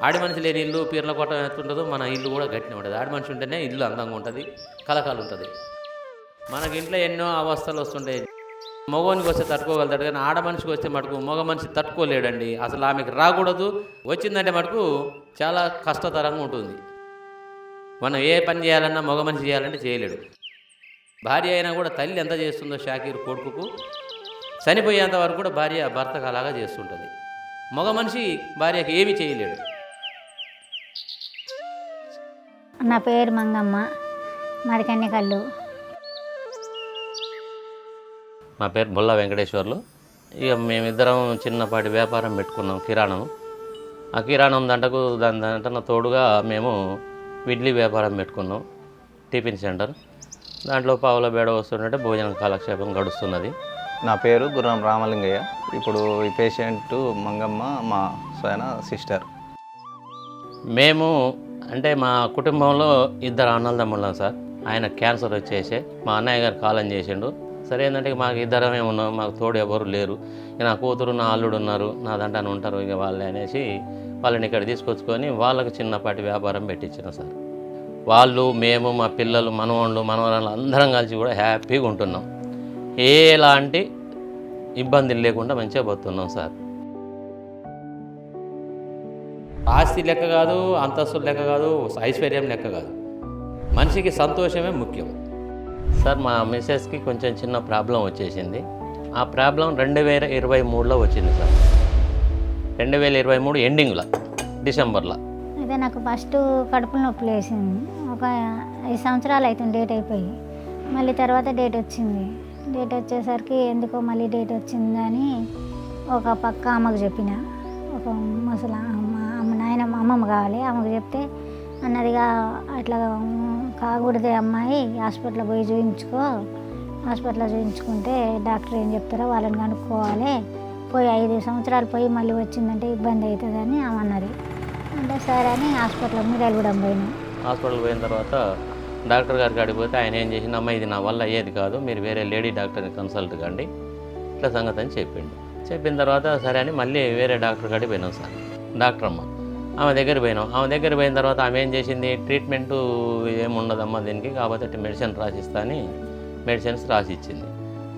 ఆడి మనిషి లేని ఇల్లు పీర్ల కొట్ట ఎట్టుంటుందో మన ఇల్లు కూడా గట్టినే ఉంటుంది. ఆడి మనిషి ఉంటేనే ఇల్లు అందంగా ఉంటుంది, కలకాలు ఉంటుంది. మనకి ఇంట్లో ఎన్నో అవస్థలు వస్తుంటాయి. మగవానికి వస్తే తట్టుకోగలుగుతాడు కానీ ఆడ మనిషికి వస్తే మటుకు మగ మనిషి తట్టుకోలేడండి. అసలు ఆమెకి రాకూడదు, వచ్చిందంటే మటుకు చాలా కష్టతరంగా ఉంటుంది. మనం ఏ పని చేయాలన్నా మగ మనిషి చేయాలంటే చేయలేడు. భార్య అయినా కూడా తల్లి ఎంత చేస్తుందో షాకీర్ కొడుకుకు, చనిపోయేంత వరకు కూడా భార్య భర్తకు అలాగా చేస్తుంటుంది. మగ మనిషి భార్యకి ఏమీ చేయలేడు. నా పేరు మంగమ్మ, మాది కన్యకల్లు. మా పేరు బొల్ల వెంకటేశ్వర్లు. ఇక మేమిద్దరం చిన్నపాటి వ్యాపారం పెట్టుకున్నాం, కిరాణం. ఆ కిరాణం దాంట్లో తోడుగా మేము ఇడ్లీ వ్యాపారం పెట్టుకున్నాం, టిఫిన్ సెంటర్. దాంట్లో పావుల బేడ వస్తుంటే భోజనం కాలక్షేపం గడుస్తున్నది. నా పేరు గుర్రం రామలింగయ్య. ఇప్పుడు ఈ పేషెంట్ మంగమ్మ మా స్వయన సిస్టర్. మేము అంటే మా కుటుంబంలో ఇద్దరు అన్నదమ్ముళ్ళం సార్. ఆయన క్యాన్సర్ వచ్చేసి మా అన్నయ్య గారు కాలం చేసిండు. సరే ఏంటంటే మాకు ఇద్దరమే ఉన్నాం, మాకు తోడు ఎవరు లేరు. ఇక నా కూతురు నా అల్లుడు ఉన్నారు, నా దంటాను ఉంటారు, ఇక వాళ్ళే అనేసి వాళ్ళని ఇక్కడ తీసుకొచ్చుకొని వాళ్ళకి చిన్నపాటి వ్యాపారం పెట్టించిన సార్. వాళ్ళు, మేము, మా పిల్లలు, మనవాళ్ళు, మనవరాళ్ళు అందరం కలిసి కూడా హ్యాపీగా ఉంటున్నాం. ఎలాంటి ఇబ్బందులు లేకుండా మంచిగా బతున్నాం సార్. ఆస్తి లెక్క కాదు, అంతస్తులు లెక్క కాదు, ఐశ్వర్యం లెక్క కాదు, మనిషికి సంతోషమే ముఖ్యం సార్. మా మిస్సెస్కి కొంచెం చిన్న ప్రాబ్లం వచ్చేసింది. ఆ ప్రాబ్లం 2023లో వచ్చింది సార్. 2023 ఎండింగ్లో, డిసెంబర్లో. అయితే నాకు ఫస్ట్ కడుపులో నొప్పి లేసింది. ఒక 5 సంవత్సరాలు అవుతుంది డేట్ అయిపోయి. మళ్ళీ తర్వాత డేట్ వచ్చింది. డేట్ వచ్చేసరికి ఎందుకో మళ్ళీ డేట్ వచ్చిందని ఒక పక్క అమ్మకు చెప్పిన. ఒక ముసలి అమ్మమ్మ కావాలి, అమ్మకు చెప్తే అన్నదిగా అట్లా కాకూడదే అమ్మాయి, హాస్పిటల్లో పోయి చూయించుకో, హాస్పిటల్లో చూయించుకుంటే డాక్టర్ ఏం చెప్తారో వాళ్ళని కనుక్కోవాలి, పోయి 5 సంవత్సరాలు పోయి మళ్ళీ వచ్చిందంటే ఇబ్బంది అవుతుందని ఆమె అన్నది. అంటే సరే అని హాస్పిటల్ మిర్యాలగూడెం పోయినాం. హాస్పిటల్ పోయిన తర్వాత డాక్టర్ గారికి అడిగిపోతే ఆయన ఏం చేసిండు, అమ్మ ఇది నా వల్ల అయ్యేది కాదు, మీరు వేరే లేడీ డాక్టర్ని కన్సల్ట్ కండి, ఇట్లా సంగతి అని చెప్పిండు. చెప్పిన తర్వాత సరే అని మళ్ళీ వేరే డాక్టర్ కాడికి పోయినాం సార్. డాక్టర్ అమ్మ ఆమె దగ్గర పోయినాం. ఆమె దగ్గర పోయిన తర్వాత ఆమె ఏం చేసింది, ట్రీట్మెంటు ఏముండదమ్మా దీనికి, కాబట్టి మెడిసిన్ రాసిస్తా అని మెడిసిన్స్ రాసి ఇచ్చింది.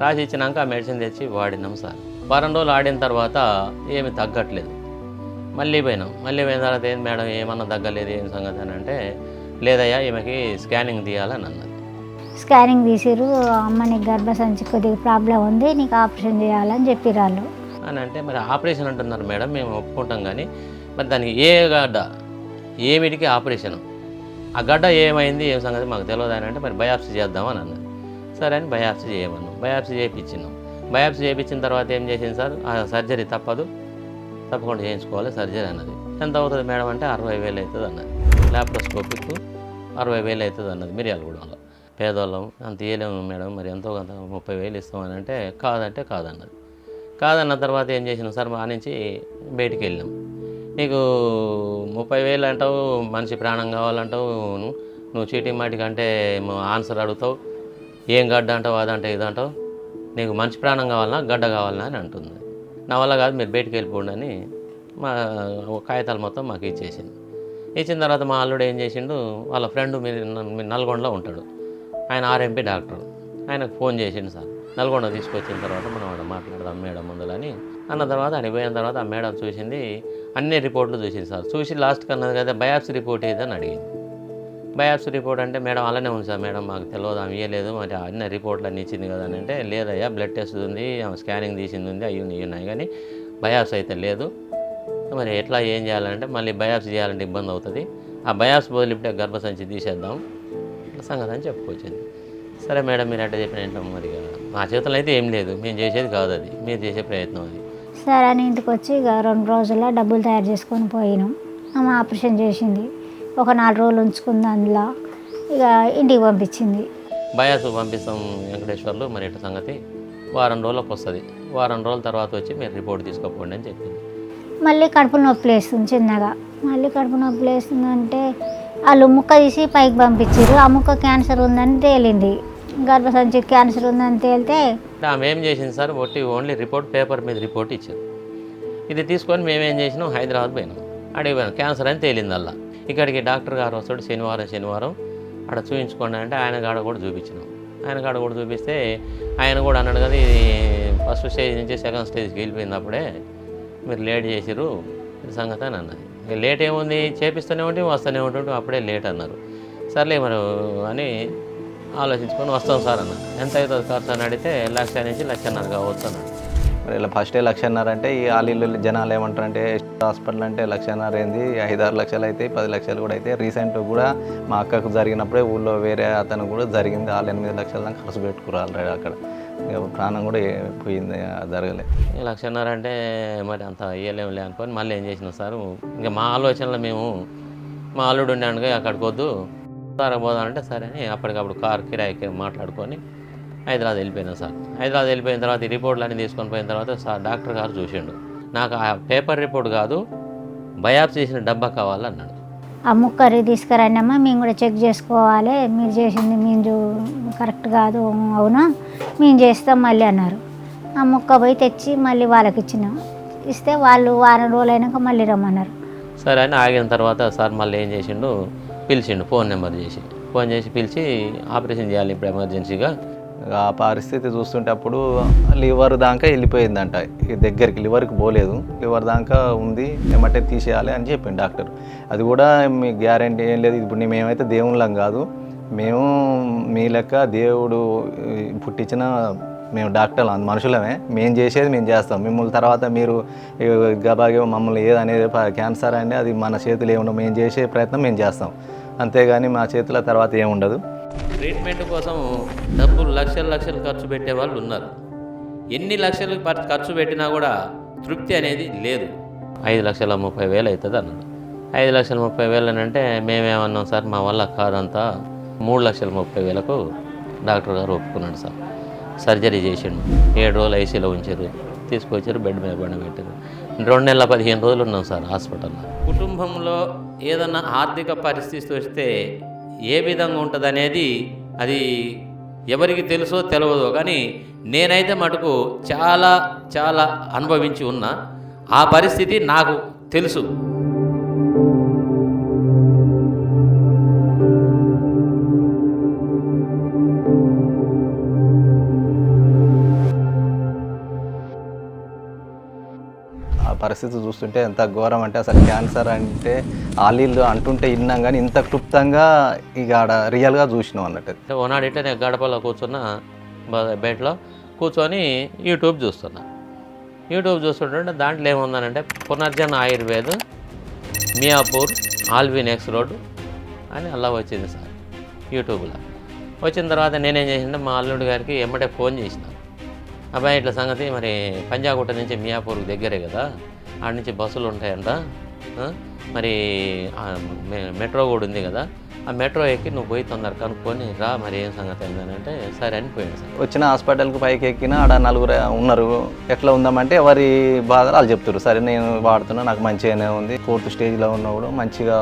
రాసి ఇచ్చినాక ఆ మెడిసిన్ తెచ్చి వాడినాం సార్. వారం రోజులు ఆడిన తర్వాత ఏమి తగ్గట్లేదు. మళ్ళీ పోయినాం. మళ్ళీ పోయిన తర్వాత ఏంది మేడం ఏమన్నా తగ్గలేదు, ఏం సంగతి అని అంటే, లేదయ్యా ఈమెకి స్కానింగ్ తీయాలని అన్నది. స్కానింగ్ తీసిరు, అమ్మ నీకు గర్భసంచి కొద్దిగా ప్రాబ్లం ఉంది, నీకు ఆపరేషన్ చేయాలని చెప్పిరు వాళ్ళు. అని అంటే మరి ఆపరేషన్ అంటున్నారు మేడం, మేము ఒప్పుకుంటాం కానీ మరి దానికి ఏ గడ్డ ఏమిటికి ఆపరేషన్, ఆ గడ్డ ఏమైంది ఏం సంగతి మాకు తెలియదు అని అంటే మరి బయాప్సీ చేద్దామని అన్నది. సరే అని బయాప్సీ చేయమన్నాం. బయాప్సీ చేయించినాం. బయాప్సీ చేయించిన తర్వాత ఏం చేసింది సార్, ఆ సర్జరీ తప్పకుండా చేయించుకోవాలి సర్జరీ అన్నది. ఎంత అవుతుంది మేడం అంటే 60,000 అవుతుంది అన్నది. ల్యాప్రోస్కోపిక్ 60,000 అవుతుంది అన్నది. మిర్యాలగూడెంలో పేదవాళ్ళం అంత ఇవ్వలేము మేడం, మరి ఎంతో కొంత 30,000 ఇస్తామని అంటే కాదన్నది. కాదన్న తర్వాత ఏం చేసినాం సార్, మా నుంచి బయటికి వెళ్ళినాం. నీకు 30,000 అంటావు, మనిషి ప్రాణం కావాలంటావు, నువ్వు చీటీ మాటికి అంటే ఆన్సర్ అడుగుతావు, ఏం గడ్డ అంటావు, అదంటే ఇదంటావు, నీకు మనిషి ప్రాణం కావాలన్నా గడ్డ కావాలన్నా అని అంటుంది. నా వల్ల కాదు, మీరు బయటికి వెళ్ళిపోండి అని మా కాగితాలు మొత్తం మాకు ఇచ్చేసింది. ఇచ్చిన తర్వాత మా అల్లుడు ఏం చేసిండు, వాళ్ళ ఫ్రెండ్ మీరు నల్గొండలో ఉంటాడు, ఆయన ఆర్ఎంపీ డాక్టర్, ఆయనకు ఫోన్ చేసిండు సార్. నల్గొండ తీసుకొచ్చిన తర్వాత మనం వాడు మాట్లాడదాం మేడం ముందులని అన్న తర్వాత ఆయన పోయిన తర్వాత ఆ మేడం చూసింది, అన్ని రిపోర్ట్లు చూసింది సార్. చూసి లాస్ట్కి అన్నది కదా బయాప్సీ రిపోర్ట్ ఏదని అడిగింది. బయాప్సీ రిపోర్ట్ అంటే మేడం అలానే ఉంది సార్, మేడం మాకు తెలియదు, ఆమె ఇవ్వలేదు, మరి అన్ని రిపోర్ట్లు అన్నీ ఇచ్చింది కదా అని అంటే, లేదయ్యా బ్లడ్ టెస్ట్ ఉంది, ఆమె స్కానింగ్ తీసింది ఉంది, అవి ఉన్నాయి కానీ బయాప్సీ అయితే లేదు, మరి ఎట్లా ఏం చేయాలంటే మళ్ళీ బయాప్సీ చేయాలంటే ఇబ్బంది అవుతుంది, ఆ బయాప్సీ బదులు ఇప్పుడే గర్భసంచి తీసేద్దాం సంగతి అని చెప్పుకొచ్చింది. సరే మేడం మీరు అంటే చెప్పిన ఏంటో మరి మా చేతుల్లో అయితే ఏం లేదు, మేము చేసేది కాదు, అది మీరు చేసే ప్రయత్నం అది. సరే అని ఇంటికి వచ్చి ఇక 2 రోజుల్లో డబ్బులు తయారు చేసుకొని పోయినాం. ఆమె ఆపరేషన్ చేసింది, ఒక 4 రోజులు ఉంచుకుంది, అందులో ఇక ఇంటికి పంపించింది. బయాప్సీ పంపిస్తాం వెంకటేశ్వర్లు, మరి ఇట్లా సంగతి వారం రోజులకు వస్తుంది, వారం రోజుల తర్వాత వచ్చి మీరు రిపోర్ట్ తీసుకోపోండి అని చెప్పింది. మళ్ళీ కడుపు నొప్పి లేస్తుంది చిన్నగా. మళ్ళీ కడుపు నొప్పి లేస్తుందంటే వాళ్ళు ముక్క తీసి పైకి పంపించారు. ఆ ముక్క క్యాన్సర్ ఉందని తేలింది, గర్భసంచి క్యాన్సర్ ఉందని తేలితే ఆమె ఏం చేసింది సార్, ఓన్లీ రిపోర్ట్ పేపర్ మీద రిపోర్ట్ ఇచ్చారు. ఇది తీసుకొని మేమేం చేసినాం, హైదరాబాద్ పోయినాం. అడిగిపోయాను క్యాన్సర్ అని తేలిందల్లా. ఇక్కడికి డాక్టర్ గారు వస్తాడు శనివారం అక్కడ చూపించుకోండి అంటే ఆయన కాడ కూడా చూపించినాం. ఆయన కాడ కూడా చూపిస్తే ఆయన కూడా అన్నాడు కదా ఇది ఫస్ట్ స్టేజ్ నుంచి సెకండ్ స్టేజ్కి వెళ్ళిపోయింది, అప్పుడే మీరు లేట్ చేసిర్రు ఇది సంగతి అని అన్నది. ఇక లేట్ ఏముంది చేపిస్తూనే ఉంటే వస్తూనే ఉంటుంటే అప్పుడే లేట్ అన్నారు. సర్లే మరి అని ఆలోచించుకొని వస్తాం సార్ అన్న. ఎంత అవుతుంది ఖర్చు అని అడిగితే 1,00,000 నుంచి 1,50,000 కావచ్చు అన్నాడు. మరి ఇలా ఫస్టే 1,50,000 అంటే ఈ ఆలీలు జనాలు ఏమంటారంటే హాస్పిటల్ అంటే 1,50,000 ఏంది 5-6 లక్షలు అయితే 10 లక్షలు కూడా అయితే. రీసెంట్ కూడా మా అక్కకు జరిగినప్పుడే ఊళ్ళో వేరే అతను కూడా జరిగింది, 8 లక్షల దాకా ఖర్చు పెట్టుకురాలి అక్కడ. ఇక ప్రాణం కూడా పోయింది, జరగలే. 1,50,000 అంటే మరి అంత ఇయ్యలేములే అనుకొని మళ్ళీ ఏం చేసినాం సార్, ఇంకా మా ఆలోచనలో మేము మా అల్లుడు ఉండే అక్కడికి వద్దు సార్ పోదామంటే సరే అని అప్పటికప్పుడు కారు కిరాయికి మాట్లాడుకొని హైదరాబాద్ వెళ్ళిపోయినాం సార్. హైదరాబాద్ వెళ్ళిపోయిన తర్వాత ఈ రిపోర్ట్లు అన్నీ తీసుకొని పోయిన తర్వాత సార్ డాక్టర్ గారు చూసిండు. నాకు ఆ పేపర్ రిపోర్ట్ కాదు బయాప్సీ చేసిన డబ్బా కావాలన్నాడు. ఆ ముక్కరి తీసుకురండి అమ్మ, మేము కూడా చెక్ చేసుకోవాలి, మీరు చేసింది మేము కరెక్ట్ కాదు, అవునా మేము చేస్తాం మళ్ళీ అన్నారు. ఆ ముక్క పోయి తెచ్చి మళ్ళీ వాళ్ళకి ఇచ్చినాం. ఇస్తే వాళ్ళు వారం రోజులు అయినాక మళ్ళీ రమ్మన్నారు. సరే అని ఆగిన తర్వాత సార్ మళ్ళీ ఏం చేసిండు, పిలిచిండు ఫోన్ నెంబర్ చేసి పిలిచి ఆపరేషన్ చేయాలి ఇప్పుడు ఎమర్జెన్సీగా. ఆ పరిస్థితి చూస్తుంటే అప్పుడు లివర్ దాకా వెళ్ళిపోయిందంట, దగ్గరికి లివర్కి పోలేదు, లివర్ దాకా ఉంది, ఏమంటే తీసేయాలి అని చెప్పింది డాక్టర్. అది కూడా మీ గ్యారంటీ ఏం లేదు. ఇప్పుడు మేమైతే దేవుళ్ళం కాదు, మేము మీ లెక్క దేవుడు పుట్టించిన మేము డాక్టర్లు మనుషులమే, మేము చేసేది మేము చేస్తాం. మిమ్మల్ని తర్వాత మీరు గబాగా మమ్మల్ని ఏదనేది క్యాన్సర్ అనేది అది మన చేతులు ఏముండవు, మేము చేసే ప్రయత్నం మేము చేస్తాం, అంతేగాని మా చేతుల తర్వాత ఏముండదు. ట్రీట్మెంట్ కోసం డబ్బులు లక్షలు ఖర్చు పెట్టే వాళ్ళు ఉన్నారు. ఎన్ని లక్షలు ఖర్చు పెట్టినా కూడా తృప్తి అనేది లేదు. 5,30,000 అవుతుంది అన్నాడు. 5,30,000 అని అంటే మేమేమన్నాం సార్ మా వల్ల కాదంతా 3,30,000కు డాక్టర్ గారు ఒప్పుకున్నాడు సార్. సర్జరీ చేసిండు, 7 రోజులు ఐసీలో ఉంచారు, తీసుకొచ్చారు, బెడ్ మీద పెట్టారు. 2 నెలల 15 రోజులు ఉన్నాం సార్ హాస్పిటల్లో. కుటుంబంలో ఏదన్నా ఆర్థిక పరిస్థితి వస్తే ఏ విధంగా ఉంటుంది అనేది అది ఎవరికి తెలుసో తెలియదో, కానీ నేనైతే మటుకు చాలా అనుభవించి ఉన్నా. ఆ పరిస్థితి నాకు తెలుసు. పరిస్థితి చూస్తుంటే ఎంత ఘోరం అంటే అసలు క్యాన్సర్ అంటే ఆలీళ్ళు అంటుంటే విన్నాం కానీ ఇంత క్లుప్తంగా ఇక ఆడ రియల్గా చూసినాం అన్నట్టు. ఓనాడు ఇట్లా నేను గడపలో కూర్చున్న బెడ్లో కూర్చొని యూట్యూబ్ చూస్తుంటే దాంట్లో ఏముందనంటే పునర్జన్ ఆయుర్వేద్ మియాపూర్ ఆల్వినెక్స్ రోడ్ అని అలా వచ్చింది సార్ యూట్యూబ్లో. వచ్చిన తర్వాత నేనేం చేసింటే మా అల్లుడి గారికి ఎమ్మటే ఫోన్ చేసిన, అబ్బాయి ఇట్లా సంగతి మరి పంజాగుట్ట నుంచి మియాపూర్కి దగ్గరే కదా, ఆడ నుంచి బస్సులు ఉంటాయంట, మరి మెట్రో కూడా ఉంది కదా, ఆ మెట్రో ఎక్కి నువ్వు పోయి తొందర కనుక్కొని రా, మరి ఏం సంగతి అయిందని అంటే సరే అని పోయాను సార్. వచ్చిన హాస్పిటల్కి పైకి ఎక్కిన ఆడ 4 ఉన్నారు. ఎట్లా ఉందామంటే ఎవరి బాధలు వాళ్ళు చెప్తారు. సరే నేను వాడుతున్నా, నాకు మంచిగానే ఉంది, 4th స్టేజ్లో ఉన్నప్పుడు మంచిగా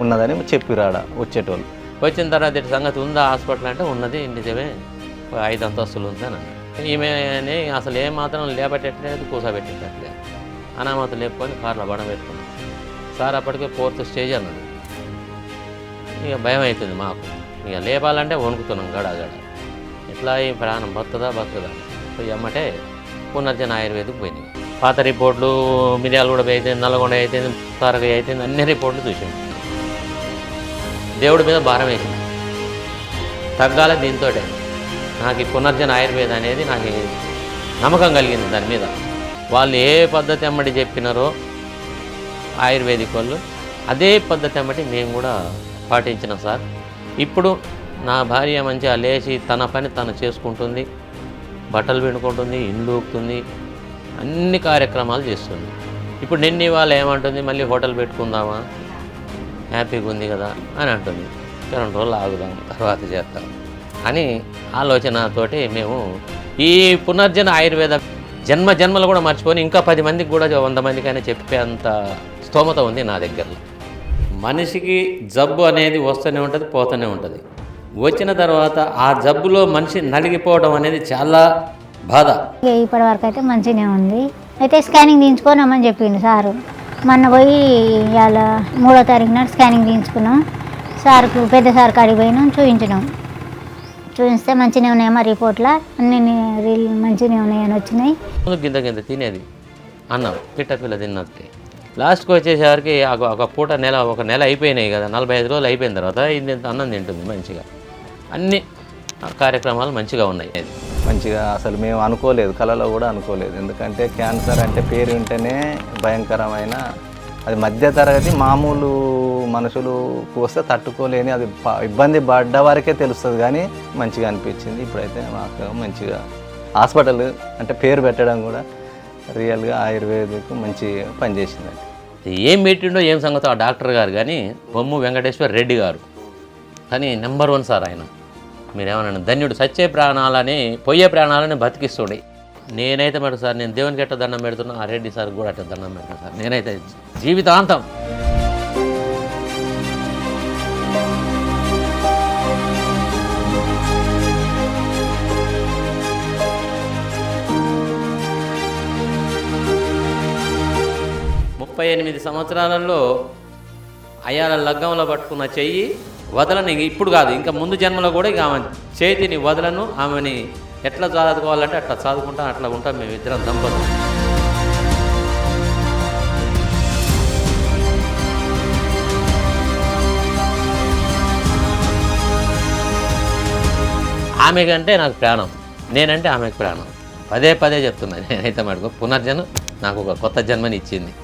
ఉన్నదని చెప్పిరు ఆడ వచ్చేటోళ్ళు. వచ్చిన తర్వాత ఇటు సంగతి ఉందా హాస్పిటల్ అంటే ఉన్నది, నిజమే 5 అంతస్తులు ఉంది అని అన్నాడు. ఈమెని అసలు ఏమాత్రం లేపట్టేట్లేదు, కూసబెట్టేటట్లేదు, అనామత లేపుకొని కార్లో బడం పెట్టుకున్నాం సార్. అప్పటికే 4th స్టేజ్ అన్నాడు. ఇక భయం అవుతుంది మాకు, ఇక లేపాలంటే వణుకుతున్నాం గడగడ. ఎట్లా ఈ ప్రాణం బతుదా పోయి అమ్మటే పునర్జన ఆయుర్వేదికి పోయినాయి. పాత రిపోర్ట్లు మిర్యాలు కూడా అయిపోయింది, నల్గొండ అయిపోయింది, తారక అయిపోయింది, అన్ని రిపోర్ట్లు చూసాం. దేవుడి మీద భారం వేసింది, తగ్గాలి దీంతో. నాకు ఈ పునర్జన ఆయుర్వేద అనేది నాకు నమ్మకం కలిగింది దాని మీద. వాళ్ళు ఏ పద్ధతి ఎమ్మటి చెప్పినారో ఆయుర్వేదిక్ వాళ్ళు అదే పద్ధతి ఎమ్మటి మేము కూడా పాటించినాం సార్. ఇప్పుడు నా భార్య మంచిగా లేచి తన పని తను చేసుకుంటుంది, బట్టలు పిండుకుంటుంది, ఇండ్లు ఊపుతుంది, అన్ని కార్యక్రమాలు చేస్తుంది. ఇప్పుడు నిన్న వాళ్ళు ఏమంటుంది, మళ్ళీ హోటల్ పెట్టుకుందామా, హ్యాపీగా ఉంది కదా అని అంటుంది. 2 రోజులు ఆగుదాం తర్వాత చేద్దాం అని ఆలోచనతోటి మేము ఈ పునర్జన ఆయుర్వేద జన్మలు కూడా మర్చిపోయి ఇంకా 10 మందికి కూడా 100 మందికైనా చెప్పేంత స్తోమత ఉంది నా దగ్గరలో. మనిషికి జబ్బు అనేది వస్తూనే ఉంటుంది, పోతూనే ఉంటుంది. వచ్చిన తర్వాత ఆ జబ్బులో మనిషి నలిగిపోవడం అనేది చాలా బాధ. ఇప్పటి వరకు అయితే మంచిగానే ఉంది. అయితే స్కానింగ్ తీయించుకోనమ్మని చెప్పిండు సారు. మొన్న పోయి ఇవాళ 3వ తారీఖు నాడు స్కానింగ్ తీయించుకున్నాం. సార్కు పెద్ద సార్ కాడికి పోయినాం, చూపించినాం. చూపిస్తే మంచిగా ఉన్నాయి మా రిపోర్ట్లో, అన్ని మంచిగా ఉన్నాయని వచ్చినాయి. గింత తినేది అన్నం పిల్ల తిన్నట్టే. లాస్ట్కి వచ్చేసరికి ఒక పూట ఒక నెల అయిపోయినాయి కదా, 45 రోజులు అయిపోయిన తర్వాత ఇంత అన్నం తింటుంది మంచిగా. అన్ని కార్యక్రమాలు మంచిగా ఉన్నాయి. మంచిగా అసలు మేము అనుకోలేదు, కళలో కూడా అనుకోలేదు. ఎందుకంటే క్యాన్సర్ అంటే పేరు వింటేనే భయంకరమైన, అది మధ్యతరగతి మామూలు మనుషులు వస్తే తట్టుకోలేని, అది ఇబ్బంది పడ్డ వరకే తెలుస్తుంది. కానీ మంచిగా అనిపించింది. ఇప్పుడైతే మాకు మంచిగా హాస్పిటల్ అంటే పేరు పెట్టడం కూడా రియల్గా ఆయుర్వేదిక్ మంచి పనిచేసిందండి. ఏం పెట్టిండో ఏం సంగతో ఆ డాక్టర్ గారు కానీ బొమ్ము వెంకటేశ్వర రెడ్డి గారు కానీ నెంబర్ 1 సార్ ఆయన. మీరేమన్నా ధన్యుడు, సచ్చే ప్రాణాలని పోయే ప్రాణాలని బతికిస్తుండే. నేనైతే మరి సార్ నేను దేవునికి ఎట్ట దండం పెడుతున్నా, ఆ రెడ్డి సార్ కూడా అట్ట దండం పెడతాను సార్. నేనైతే జీవితాంతం. ముప్పై 8 సంవత్సరాలలో అయ్యాల లగ్గంలో పట్టుకున్న చెయ్యి వదలని, ఇప్పుడు కాదు ఇంకా ముందు జన్మలో కూడా ఇక ఆమె చేతిని వదలను. ఆమెని ఎట్లా చదువుకోవాలంటే అట్లా చదువుకుంటాం, అట్లా ఉంటాం మేమిద్దరం దంపతులు. ఆమె కంటే నాకు ప్రాణం, నేనంటే ఆమెకు ప్రాణం. పదే చెప్తున్నాను నేనైతే మటుకు పునర్జన్మ నాకు ఒక కొత్త జన్మని ఇచ్చింది.